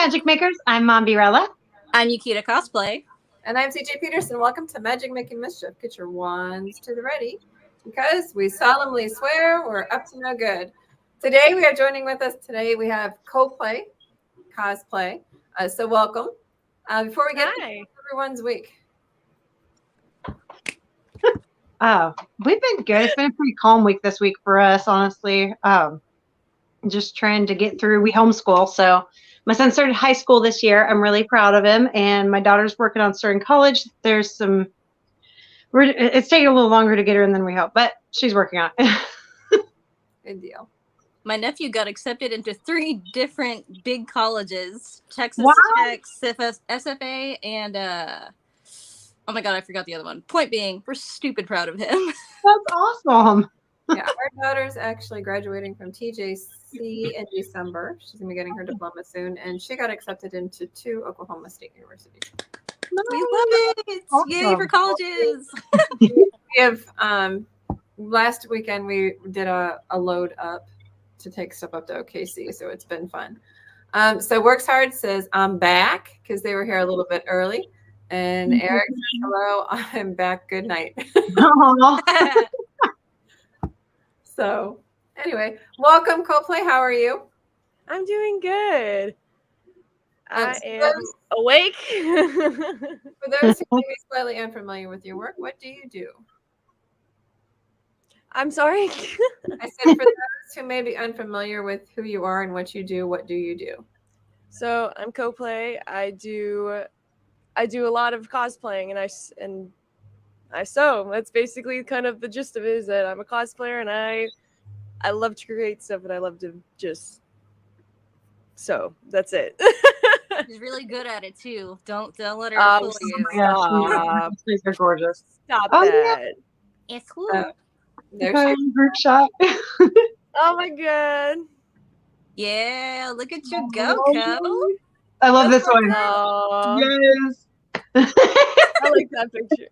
Magic Makers. I'm Mom Birella. I'm Ko Cosplay. And I'm CJ Peterson. Welcome to Magic Making Mischief. Get your wands to the ready because we solemnly swear we're up to no good. Today we are joining with us. Today we have Ko Play Cosplay. So welcome. Before we get to everyone's week. Oh, we've been good. It's been a pretty calm week this week for us, honestly. Just trying to get through. We homeschool, so my son started high school this year. I'm really proud of him, and my daughter's working on starting college. It's taking a little longer to get her in than we hope, but she's working on it. Good deal. My nephew got accepted into 3 different big colleges: Texas Tech, SFA, and oh my God, I forgot the other one. Point being, we're stupid proud of him. That's awesome. Yeah, our daughter's actually graduating from TJC in December. She's gonna be getting her diploma soon, and she got accepted into 2 Oklahoma State universities. Nice. We love it! Awesome. Yay for colleges! We have last weekend we did a load up to take stuff up to OKC, so it's been fun. So Works Hard says I'm back because they were here a little bit early, and Eric says hello. I'm back. Good night. So anyway, welcome, Ko Play. How are you? I'm doing good. I am awake. For those who may be slightly unfamiliar with your work, what do you do? I'm sorry? I said for those who may be unfamiliar with who you are and what you do, what do you do? So I'm Ko Play. I do a lot of cosplaying, and I sew. That's basically kind of the gist of it, is that I'm a cosplayer and I love to create stuff and I love to just sew. That's it. She's really good at it too. Don't let her fool you. Stop. These are gorgeous. Stop that. Yeah. It's cool. There's group shot. Oh my God. Yeah, look at you go, Ko. I love this one. Yes. I like that picture.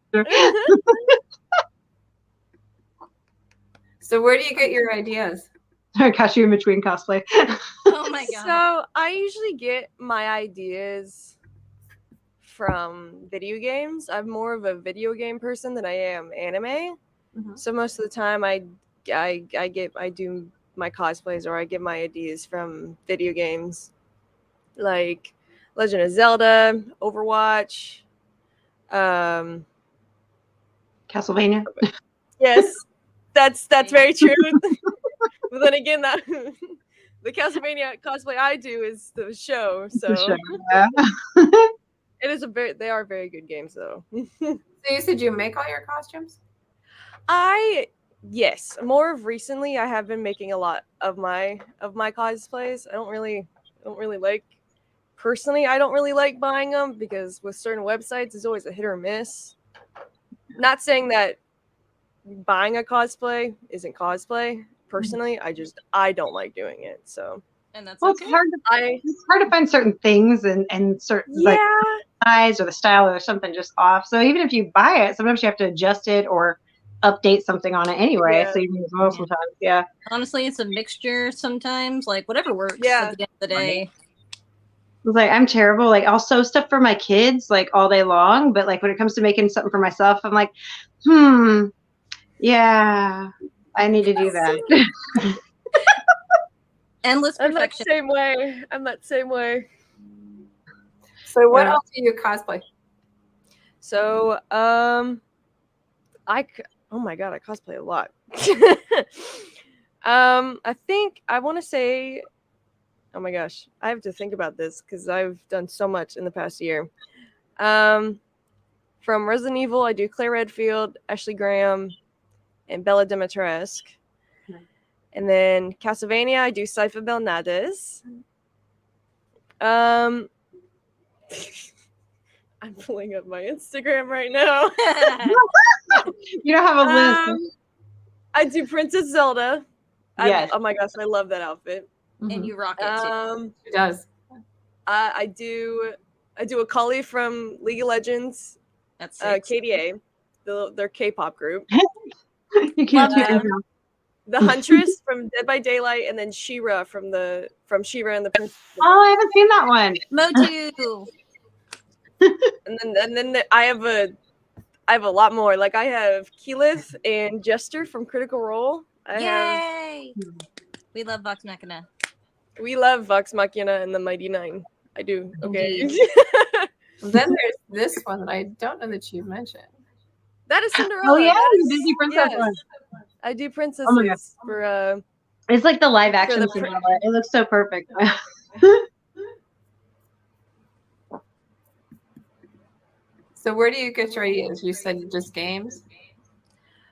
So where do you get your ideas? I got you in between cosplay. Oh my God. So I usually get my ideas from video games. I'm more of a video game person than I am anime. Mm-hmm. So most of the time I do my cosplays, or I get my ideas from video games like Legend of Zelda, Overwatch, Castlevania. Yes, that's very true. But then again, that the Castlevania cosplay I do is the show. So Yeah. they are very good games though. So you said you make all your costumes? Yes, more of recently I have been making a lot of my cosplays. I don't really like, personally, I don't really like buying them because with certain websites it's always a hit or miss. Not saying that buying a cosplay isn't cosplay. Personally, I don't like doing it. So, and that's well, okay. It's hard to find certain things and certain like size or the style or something just off. So even if you buy it, sometimes you have to adjust it or update something on it anyway. So you as well sometimes. Yeah. Honestly, it's a mixture sometimes. Like whatever works at the end of the day. I was like, I'm terrible. Like I'll sew stuff for my kids like all day long, but like when it comes to making something for myself, I'm like, yeah, I need to do that. Endless perfection. I'm that same way. So what else do you cosplay? So oh my God, I cosplay a lot. I think I want to say, oh my gosh, I have to think about this because I've done so much in the past year. From Resident Evil, I do Claire Redfield, Ashley Graham, and Bella Dimitrescu. And then Castlevania, I do Sypha Belnades. I'm pulling up my Instagram right now. You don't have a list. I do Princess Zelda. Yes. Oh my gosh, I love that outfit. And you rock it too. She does. I do a Kali from League of Legends. That's KDA, their K-pop group. You can't do the Huntress from Dead by Daylight, and then She-Ra from She-Ra and the Prince. Oh, I haven't seen that one. Motu. And then I have a lot more. Like I have Keyleth and Jester from Critical Role. Yay! We love Vox Machina. We love Vox Machina and the Mighty Nine. I do. Okay. Then there's this one that I don't know that you've mentioned. That is Cinderella. Oh yeah, That the is, Disney princess yes. one. I do princesses Oh my God. for It's like the live action the Cinderella. It looks so perfect. So where do you get your ideas? You said just games?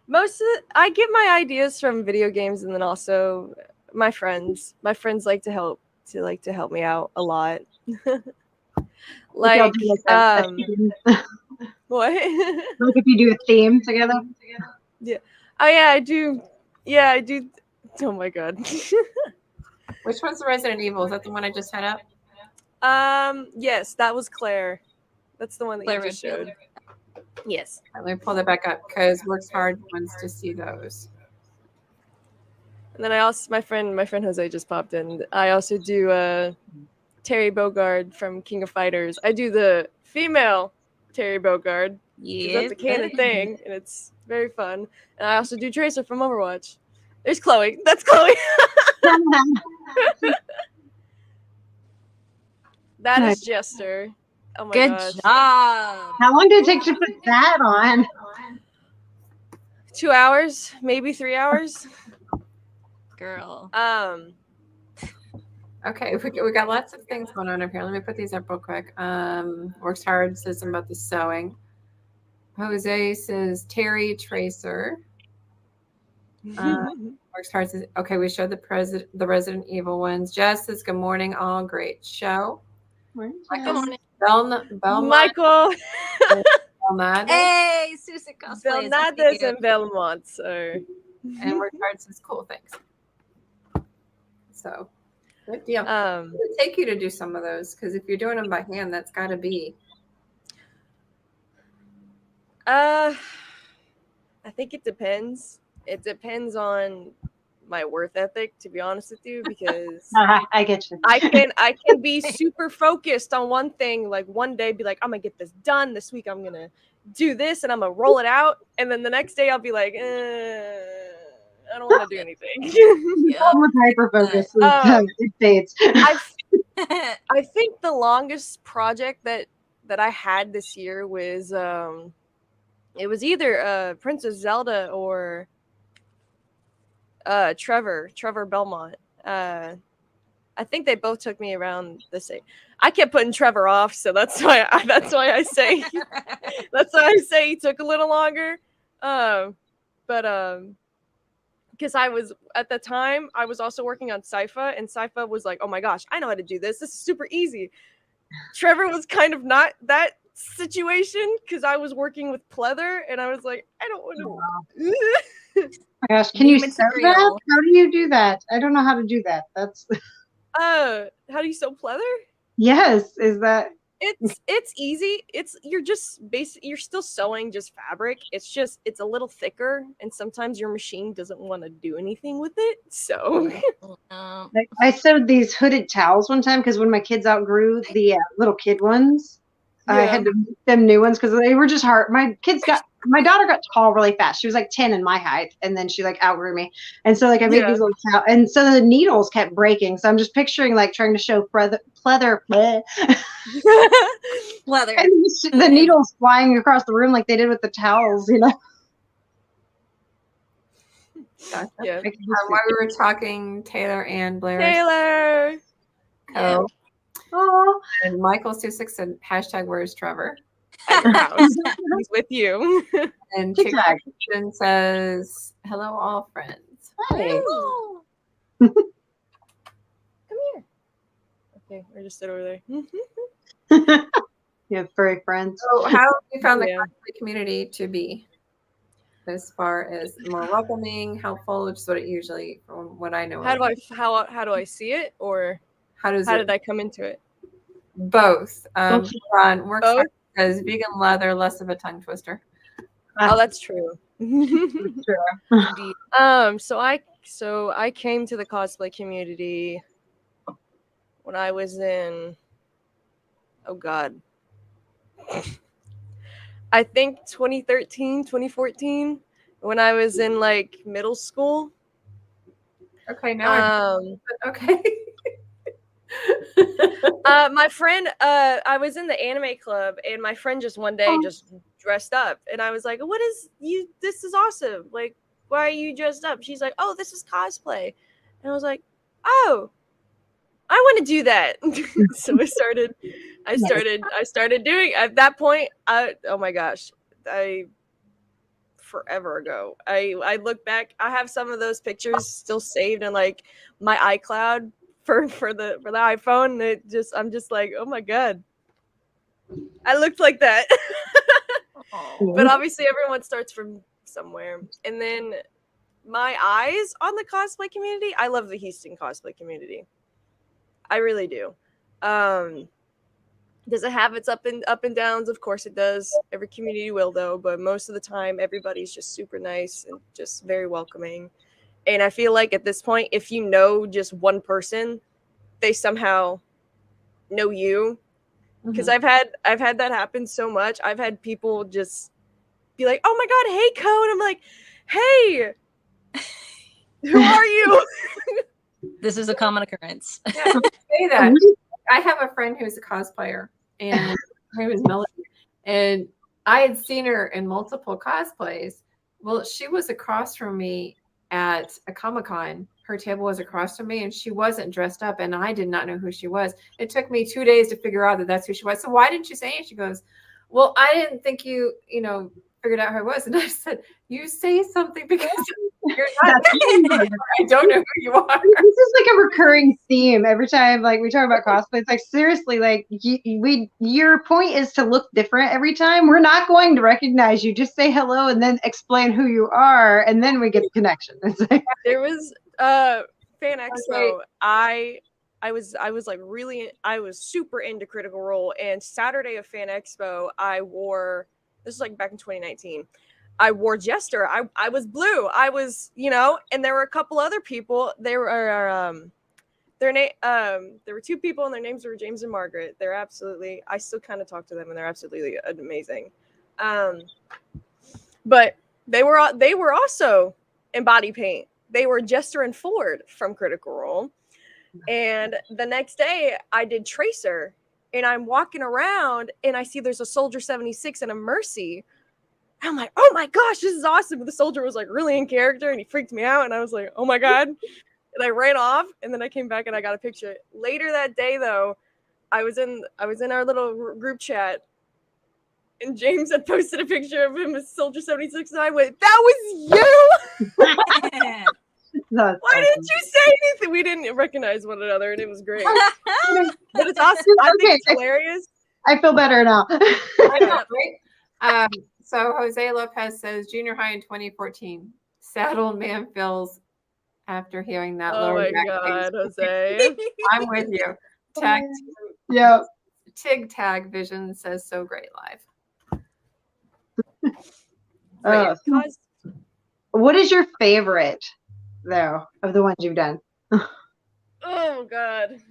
most of I get my ideas from video games, and then also my friends. My friends like to help me out a lot. Like what? Like if you do a theme together. Yeah. Oh yeah, I do. Yeah, I do. Oh my God. Which one's the Resident Evil? Is that the one I just had up? Yes, that was Claire. That's the one that Claire you just Redfield. showed. Yes. Let me pull that back up because Works Hard wants to see those. And then I also my friend Jose just popped in. I also do Terry Bogard from King of Fighters. I do the female Terry Bogard. Yeah. That's a canon thing, and it's very fun. And I also do Tracer from Overwatch. There's Chloe. That's Chloe. That is Jester. Oh my Good gosh. job. How long did it take to put that on? 2 hours, maybe 3 hours. Girl. Okay, we got lots of things going on up here. Let me put these up real quick. Works Hard says something about the sewing. Jose says Terry Tracer. Works Hard says, okay, we showed the Resident Evil ones. Jess says, good morning, all. Great show. Good morning. Michael. Belnades. Hey, Susan Cosplay. Belnades and Belmont. So. And Works Hard says, cool, thanks. So, good deal. Um, It would take you to do some of those because if you're doing them by hand, that's got to be. I think it depends. It depends on my worth ethic, to be honest with you, because I get you. I can be super focused on one thing. Like one day, be like, I'm gonna get this done this week. I'm gonna do this, and I'm gonna roll it out. And then the next day, I'll be like, I don't want to do anything. I'm with hyper focus. It fades. I think the longest project that I had this year was it was either Princess Zelda or Trevor Belmont. I think they both took me around the same. I kept putting Trevor off, so that's why I say he took a little longer. But because I was at the time I was also working on Sypha, and Sypha was like, oh my gosh, I know how to do this. This is super easy. Trevor was kind of not that situation because I was working with pleather, and I was like, I don't want to. Oh my gosh, can you sew that? How do you do that? I don't know how to do that. That's how do you sew pleather? Yes, is that it's easy. You're still sewing just fabric. It's a little thicker, and sometimes your machine doesn't want to do anything with it. So I sewed these hooded towels one time because when my kids outgrew the little kid ones, I had to make them new ones because they were just hard. My daughter got tall really fast. She was like 10 in my height, and then she like outgrew me. And so like I made these little towels, and so the needles kept breaking. So I'm just picturing like trying to show pleather, pleather, and the needles flying across the room like they did with the towels, you know. Yeah. While we were talking, Taylor and Blair. Taylor. Co. Oh. And Michael Susik said hashtag where's Trevor? He's with you. And Chicken says hello all friends. Hey. Come here. Okay, we're just sit over there. You have furry friends. So how have you found the cosplay community to be? As far as more welcoming, helpful, which is what it usually, from what I know. How do I see it, or how did I come into it? Both. Ron works hard as vegan leather, less of a tongue twister. Oh, that's true. Sure. Indeed. So I came to the cosplay community when I was in, oh God, I think 2013, 2014, when I was in like middle school. Okay, now okay. My friend, I was in the anime club, and my friend just one day just dressed up, and I was like, "What is you? This is awesome! Like, why are you dressed up?" She's like, "Oh, this is cosplay," and I was like, "Oh, I want to do that." So I started doing. At that point, oh my gosh, forever ago. I look back. I have some of those pictures still saved in like my iCloud for the iPhone. I'm just like, oh my God, I looked like that. But obviously everyone starts from somewhere. And then my eyes on the cosplay community, I love the Houston cosplay community. I really do. Does it have its up and downs? Of course it does. Every community will though, but most of the time everybody's just super nice and just very welcoming. And I feel like at this point, if you know just one person, they somehow know you. Because I've had that happen so much. I've had people just be like, "Oh my God, hey Co," and I'm like, "Hey, who are you?" This is a common occurrence. Yeah, say that. I have a friend who's a cosplayer, and her name is Melody, and I had seen her in multiple cosplays. Well, she was across from me at a Comic-Con. Her table was across from me, and she wasn't dressed up, and I did not know who she was. It took me 2 days to figure out that that's who she was. So why didn't you say it? She goes, "Well, I didn't think you figured out who I was." And I said, "You say something because you're not. I don't know who you are." This is like a recurring theme every time like we talk about cosplay. It's like seriously, like your point is to look different every time. We're not going to recognize you. Just say hello and then explain who you are, and then we get the connection. It's like there was Fan Expo. I was super into Critical Role, and Saturday of Fan Expo I wore, this was like back in 2019, I wore Jester. I was blue. I was, and there were a couple other people. There were two people and their names were James and Margaret. They're absolutely, I still kind of talk to them and they're absolutely amazing. But they were also in body paint. They were Jester and Ford from Critical Role. And the next day I did Tracer, and I'm walking around and I see there's a Soldier 76 and a Mercy. I'm like, oh my gosh, this is awesome. But the soldier was like really in character and he freaked me out. And I was like, oh my God. And I ran off, and then I came back and I got a picture. Later that day though, I was in our little group chat, and James had posted a picture of him as Soldier 76, and I went, "That was you." Why didn't you say anything? We didn't recognize one another, and it was great. But it's awesome. I think it's hilarious. I feel better now. I know, right? So Jose Lopez says junior high in 2014. Sad old man feels after hearing that. Oh my God, Jose. I'm with you. Tag. Yeah. Tig Tag Vision says so great live. What is your favorite though of the ones you've done? Oh God.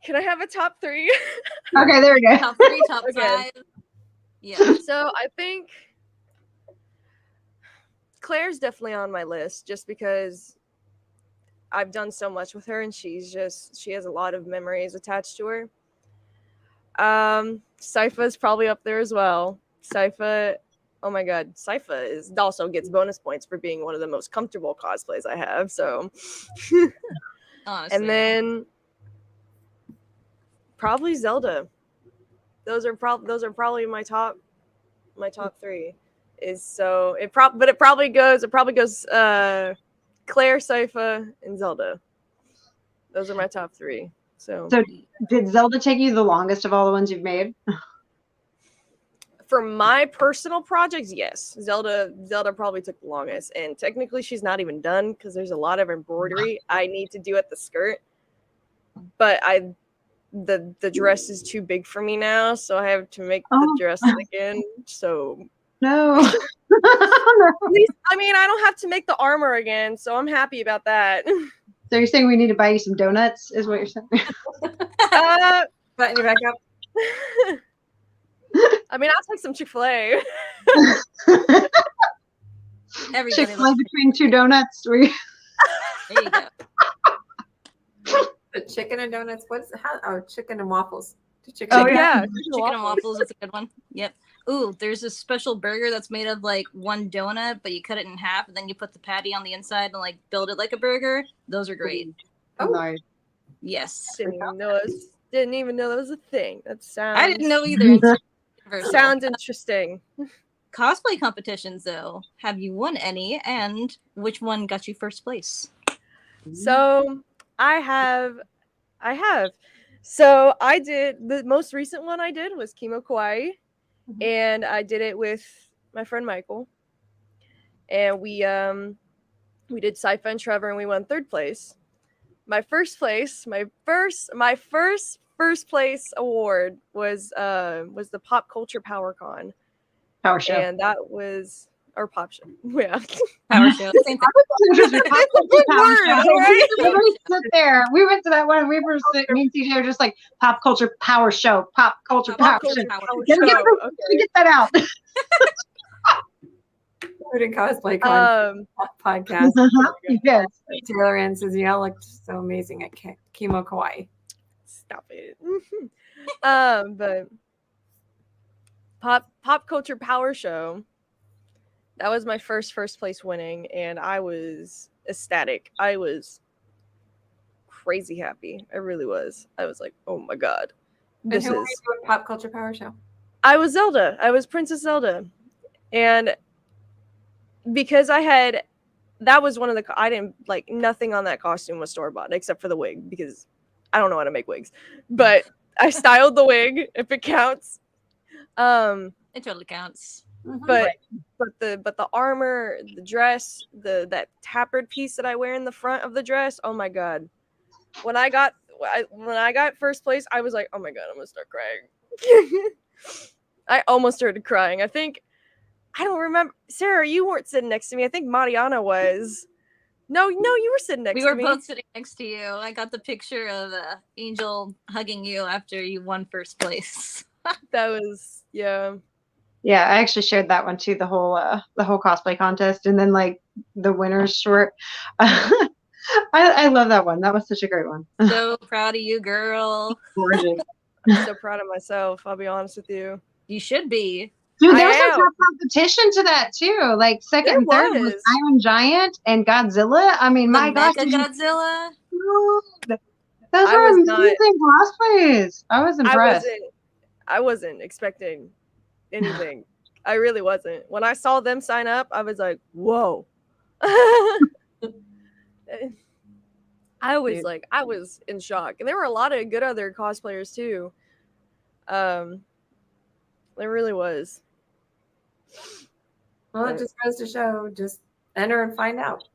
Can I have a top 3? Okay, there we go. Top 3, top 5. Yeah. So I think Claire's definitely on my list just because I've done so much with her and she has a lot of memories attached to her. Sypha's probably up there as well. Sypha, oh my God, Sypha also gets bonus points for being one of the most comfortable cosplays I have. So, honestly. And then probably Zelda. Those are probably my top 3. It probably goes Claire, Sypha, and Zelda. Those are my top 3. So did Zelda take you the longest of all the ones you've made? For my personal projects, yes. Zelda probably took the longest. And technically she's not even done because there's a lot of embroidery I need to do at the skirt. But the dress is too big for me now, so I have to make the Oh. dress again. So No. at least, I mean, I don't have to make the armor again, so I'm happy about that. So you're saying we need to buy you some donuts, is what you're saying? Button you back up. I mean, I'll take some Chick-fil-A. Everybody Chick-fil-A loves between two donuts. there you go. The chicken and donuts. Chicken and waffles. Chicken Oh, and yeah. Chicken and waffles is a good one. Yep. Ooh, there's a special burger that's made of like one donut, but you cut it in half and then you put the patty on the inside and like build it like a burger. Those are great. Oh. Nice. Yes. Didn't even know that was a thing. That sounds. I didn't know either. Until Universal. Sounds interesting. Cosplay competitions, though. Have you won any? And which one got you first place? So I have. So I did the most recent one I did was Chemo Kawaii, and I did it with my friend Michael, and we did Sci-Fi and Trevor, and we won 3rd place. My first place, my first place award was the Pop Culture Power Con. Power show. And that was our pop show. Yeah. Power show. Same thing. It's a big word, all right? We sit there. We went to that one. And we were sitting. Me and CJ were just like pop culture power show. Pop culture power show. Power Gotta get, show. get that out. Food and cosplay podcast. Yes. Taylor Ann says, "Y'all looked so amazing at Chemo Kawaii." Stop it. But pop culture power show. That was my first place winning, and I was ecstatic. I was crazy happy. I really was. I was like, oh my god, this and who is. were you doing Pop Culture Power Show? I was Zelda. I was Princess Zelda, and because that was one of the. I didn't like nothing on that costume was store bought except for the wig because I don't know how to make wigs, but I styled the wig if it counts. It totally counts. But the armor, the dress, that tapered piece that I wear in the front of the dress, oh my god! When I got first place, I was like, oh my god, I'm gonna start crying. I almost started crying. I don't remember. Sarah, you weren't sitting next to me. I think Mariana was. No, you were sitting next to me. We were both sitting next to you. I got the picture of Angel hugging you after you won first place. That was yeah. Yeah, I actually shared that one too. The whole cosplay contest, and then like the winner's short. I love that one. That was such a great one. So proud of you, girl. Gorgeous. I'm so proud of myself. I'll be honest with you. You should be. Dude, I there was a am. tough competition to that too. Like second There and third was was. Iron Giant and Godzilla. I mean, my gosh, Mecha Godzilla. those I were was not- amazing cosplays. I was impressed. I wasn't expecting anything. I really wasn't. When I saw them sign up, I was like, whoa. I was in shock. And there were a lot of good other cosplayers too. There really was. Well, it just goes to show, just enter and find out.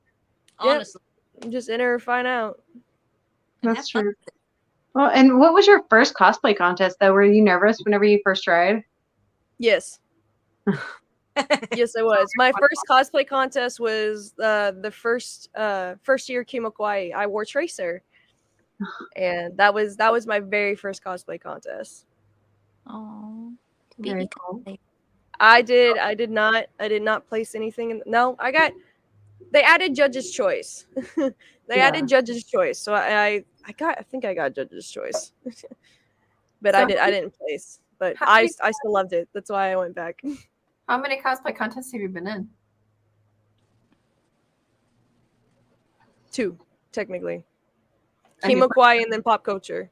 Honestly. Just enter and find out. That's true. Well, and what was your first cosplay contest though? Were you nervous whenever you first tried? Yes. Yes, I was. My first cosplay contest was the first year Chemo Kawaii. I wore Tracer, and that was my very first cosplay contest. Oh, Very cool. I did not place anything. No, they added judge's choice. They added judge's choice, so I think I got judge's choice, but I didn't place. But I still loved it. That's why I went back. How many cosplay contests have you been in? 2, technically. And you Chemo Kawaii and then Pop Culture.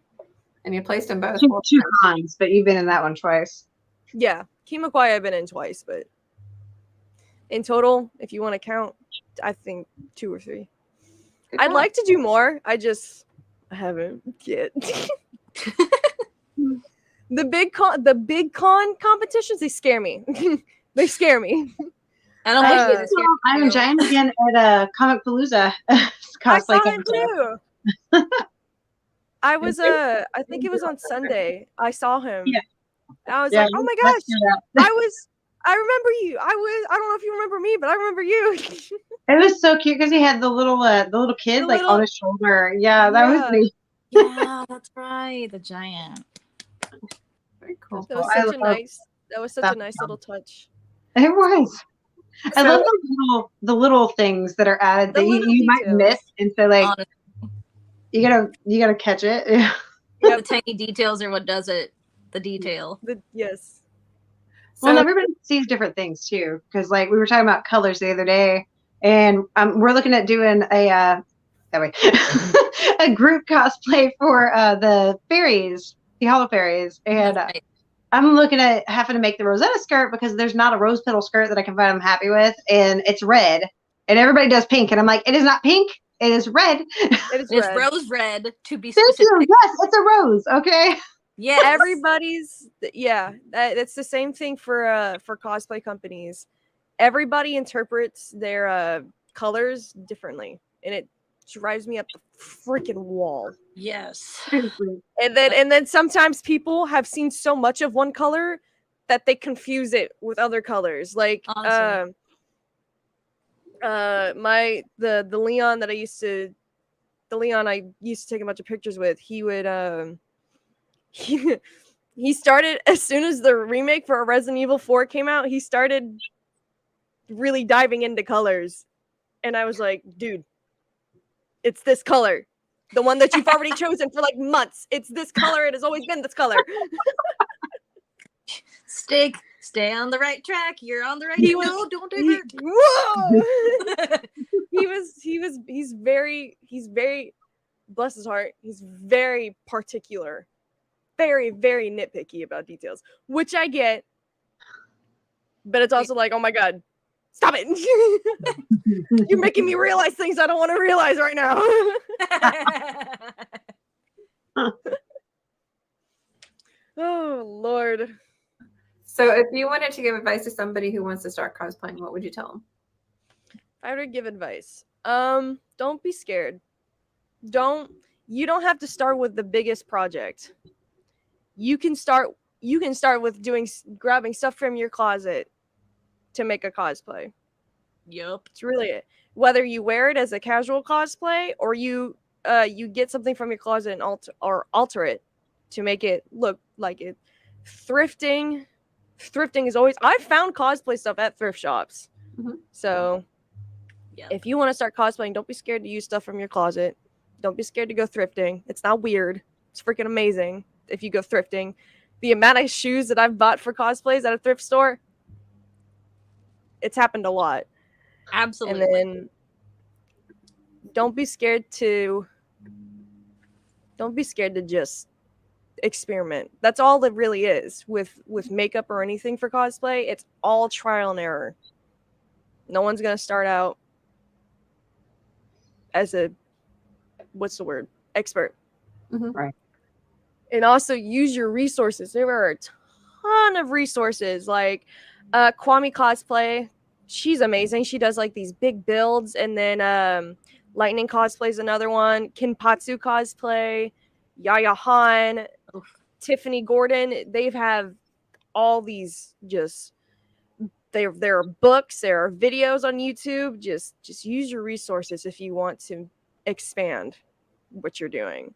And you placed in both? Two cons, but you've been in that one twice. Yeah, Chemo Kawaii I've been in twice, but in total, if you want to count, I think 2 or 3. Good I'd job. like to do more. I haven't yet. The big con competitions, they scare me. They scare me. I don't I think saw Iron Giant again at a Comic Palooza I cosplay saw it contest. too. I was I think it was on Sunday. I saw him. Yeah. I was Yeah, like, oh my let's gosh, do that. I remember you. I don't know if you remember me, but I remember you. It was so cute because he had the little kid The like on little- his shoulder. Yeah, that was Yeah. neat. Yeah, that's right. The giant. Very cool. That was I such a love nice that. little touch. It was. I So- love the little things that are added The that little you might details. miss, and so like Honestly, you gotta catch it. Yeah. the tiny details are what does it. The detail. Yes. Well, So everybody sees different things too, because like we were talking about colors the other day, and we're looking at doing a that way a group cosplay for the fairies, the hollow fairies, and That's right. I'm looking at having to make the Rosetta skirt because there's not a rose petal skirt that I can find I'm happy with, and it's red, and everybody does pink, and I'm like, it is not pink, it is red. It is It's red. rose red to be Thank specific. you. Yes, it's a rose. Okay. Yes. Everybody's it's the same thing for cosplay companies. Everybody interprets their colors differently, and it drives me up the freaking wall. Yes. And then sometimes people have seen so much of one color that they confuse it with other colors. Like Honestly. the Leon that I used to take a bunch of pictures with, he would he started as soon as the remake for Resident Evil 4 came out, he started really diving into colors. And I was like, dude, it's this color. The one that you've already chosen for like months. It's this color. It has always been this color. Stay on the right track. You're on the right He track. was- No, don't He- divert. Whoa! he's very bless his heart. He's very particular. Very, very nitpicky about details, which I get. But it's also like, oh my god, stop it. You're making me realize things I don't want to realize right now. Oh Lord. So if you wanted to give advice to somebody who wants to start cosplaying, what would you tell them? I would give advice. Don't be scared. You don't have to start with the biggest project. You can start with grabbing stuff from your closet to make a cosplay. Yup. It's really it. Whether you wear it as a casual cosplay or you get something from your closet and alter it to make it look like it. Thrifting is always. I've found cosplay stuff at thrift shops. Mhm. So Yep. if you want to start cosplaying, don't be scared to use stuff from your closet. Don't be scared to go thrifting. It's not weird. It's freaking amazing if you go thrifting. The amount of shoes that I've bought for cosplays at a thrift store, it's happened a lot. Absolutely. And then don't be scared to just experiment. That's all it really is with makeup or anything for cosplay. It's all trial and error. No one's gonna start out as a expert. Mhm. Right. And also use your resources. There are a ton of resources like Kwame Cosplay. She's amazing. She does like these big builds, and then Lightning Cosplay is another one. Kinpatsu Cosplay, Yaya Han, Tiffany Gordon. They have all these just there are books, there are videos on YouTube. Just use your resources if you want to expand what you're doing.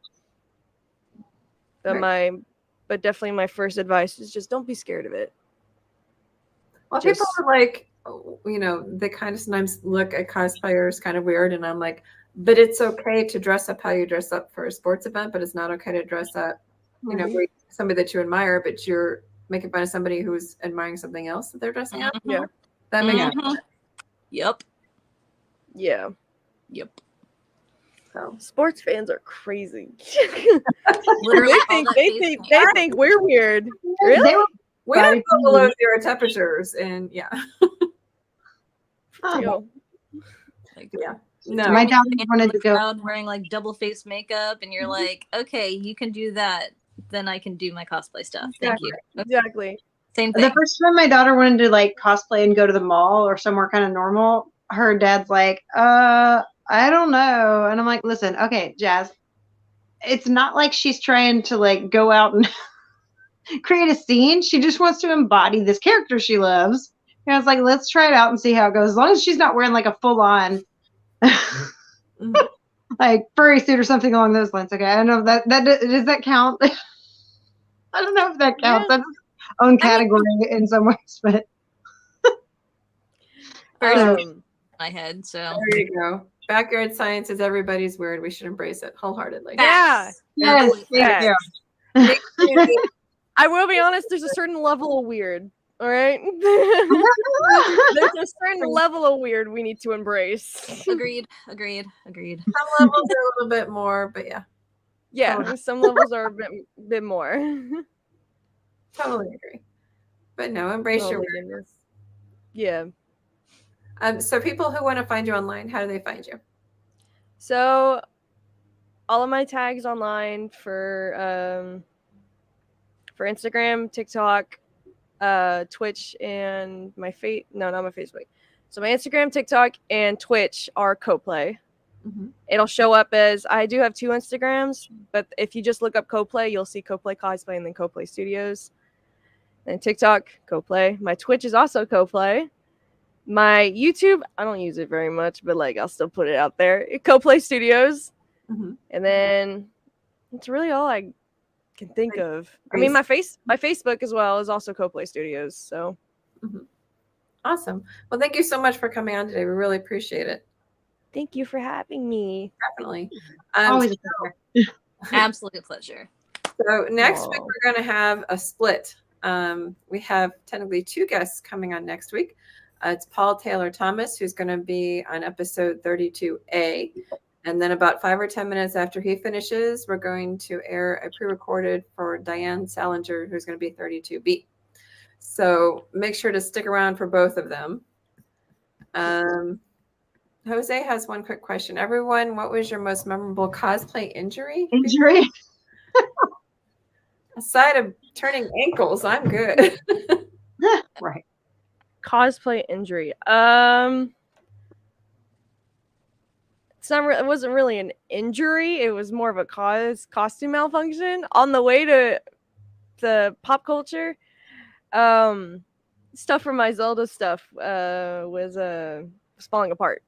But definitely my first advice is just don't be scared of it. Well, people are like, they kind of sometimes look at cosplayers kind of weird, and I'm like, but it's okay to dress up how you dress up for a sports event, but it's not okay to dress up, where somebody that you admire, but you're making fun of somebody who's admiring something else that they're dressing up. Yeah. That makes Mhm. Yep. Yeah. Yep. so. Sports fans are crazy. Literally, they think we're weird. Really? They were We don't Body go below painting. 0 temperatures, and yeah. Yo. like, Yeah. No. My daughter standing in wanted the to go. crowd wearing like double face makeup, and you're like, okay, you can do that. Then I can do my cosplay stuff. Thank you. Exactly. Same The thing. first time my daughter wanted to like cosplay and go to the mall or somewhere kind of normal, her dad's like, I don't know. And I'm like, listen, okay, Jazz, it's not like she's trying to like go out and create a scene. She just wants to embody this character she loves. And I was like, let's try it out and see how it goes. As long as she's not wearing like a full on like furry suit or something along those lines. Okay, I don't know if that does that count? I don't know if that counts. Yeah. That's its own category in some ways, but my head. So there you go. Backyard science is everybody's weird. We should embrace it wholeheartly. Yeah. yes, thank you. I will be honest, there's a certain level of weird. All right. There's a certain level of weird we need to embrace. agreed. Some levels are a little bit more, but yeah. Yeah, Totally. some levels are a bit more. Totally agree. But no, embrace your weirdness. Yeah. So people who want to find you online, how do they find you? So all of my tags online for Instagram, TikTok, Twitch, and my not my Facebook. So my Instagram, TikTok, and Twitch are Ko Play. Mm-hmm. It'll show up as I do have 2 Instagrams, but if you just look up Ko Play, you'll see Ko Play Cosplay and then Ko Play Studios. And TikTok, Ko Play. My Twitch is also Ko Play. My YouTube, I don't use it very much, but like I'll still put it out there. Ko Play Studios. Mm-hmm. And then that's really all I can think of. I mean, my Facebook as well is also Ko Play Studios. So awesome. Well, thank you so much for coming on today. We really appreciate it. Thank you for having me. Definitely. Always a pleasure. absolute pleasure. So next week we're going to have a split. We have technically 2 guests coming on next week. It's Paul Taylor Thomas, who's going to be on episode 32A. And then about 5 or 10 minutes after he finishes, we're going to air a pre-recorded for Diane Salinger, who's going to be 32B. So make sure to stick around for both of them. Jose has one quick question. Everyone, what was your most memorable cosplay injury? Aside of turning ankles, I'm good. Right. Cosplay injury. It wasn't really an injury. It was more of a costume malfunction on the way to the pop culture. Stuff from my Zelda stuff was falling apart.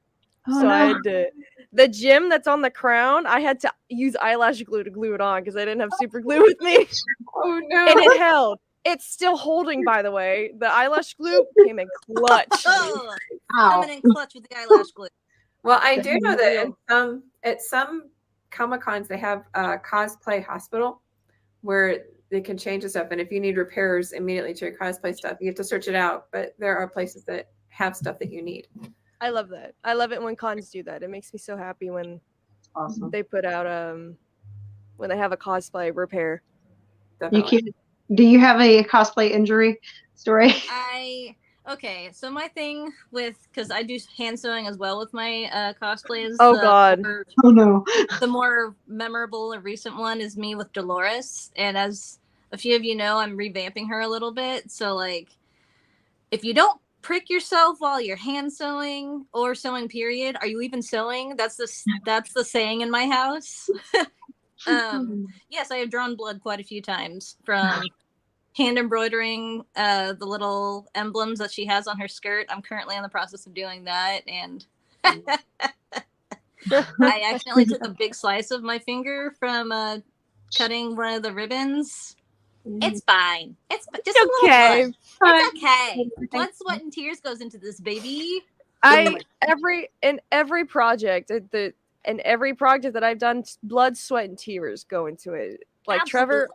Oh, so no. I had to, the gem that's on the crown, I had to use eyelash glue to glue it on because I didn't have super glue with me. Oh no. And it held. It's still holding, by the way. The eyelash glue came in clutch. Oh, coming in clutch with the eyelash glue. Well, I do know that at some Comic-Cons they have a cosplay hospital where they can change the stuff. And if you need repairs immediately to your cosplay stuff, you have to search it out. But there are places that have stuff that you need. I love that. I love it when cons do that. It makes me so happy when they put out when they have a cosplay repair. Definitely. Do you have a cosplay injury story? Okay, so my thing because I do hand sewing as well with my cosplays. God. Oh no. The more memorable and recent one is me with Dolores, and as a few of you know, I'm revamping her a little bit. So like, if you don't prick yourself while you're hand sewing or sewing period, are you even sewing? That's the saying in my house. Yes, I have drawn blood quite a few times from hand embroidering the little emblems that she has on her skirt. I'm currently in the process of doing that, and I accidentally took a big slice of my finger from cutting one of the ribbons. It's fine. It's just a little blood. It's okay. Blood, sweat, and tears goes into this, baby. Every project that I've done, blood, sweat, and tears go into it. Like Absolutely. Trevor,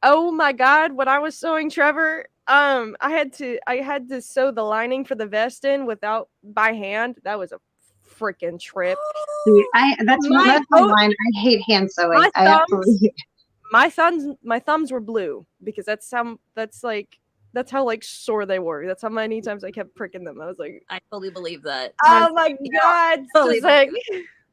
oh my God! When I was sewing Trevor, I had to sew the lining for the vest in by hand. That was a freaking trip. That's my line. I hate hand sewing. My thumbs were blue because that's how like sore they were. That's how many times I kept pricking them. I was like, I fully believe that. Oh my God!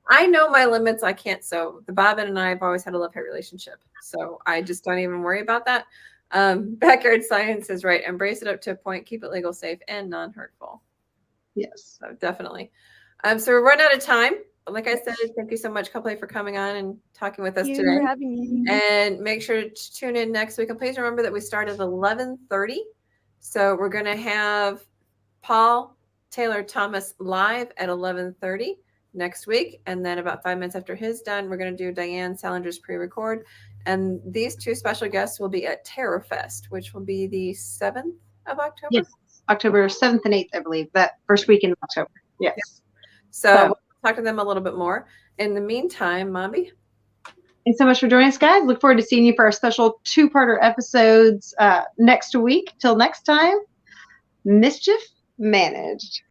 I know my limits. I can't sew. The Bobbin and I have always had a love-hate relationship, so I just don't even worry about that. Backyard science is right. Embrace it up to a point. Keep it legal, safe, and non-hurtful. Yes. So definitely. So we're running out of time. like I said, thank you so much, Ko Play, for coming on and talking with us Thank you today. for having me. And make sure to tune in next week. And please remember that we start at 11:30. So we're going to have Paul Taylor Thomas live at 11:30 next week. And then about 5 minutes after his done, we're going to do Diane Salinger's pre-record. And these two special guests will be at Terror Fest, which will be the 7th of October. Yes, October 7th and 8th, I believe, that first week in October. Yes. Yep. So we'll talk to them a little bit more. In the meantime, Mombi. Thanks so much for joining us, guys. Look forward to seeing you for our special 2-parter episodes next week. Till next time, mischief managed.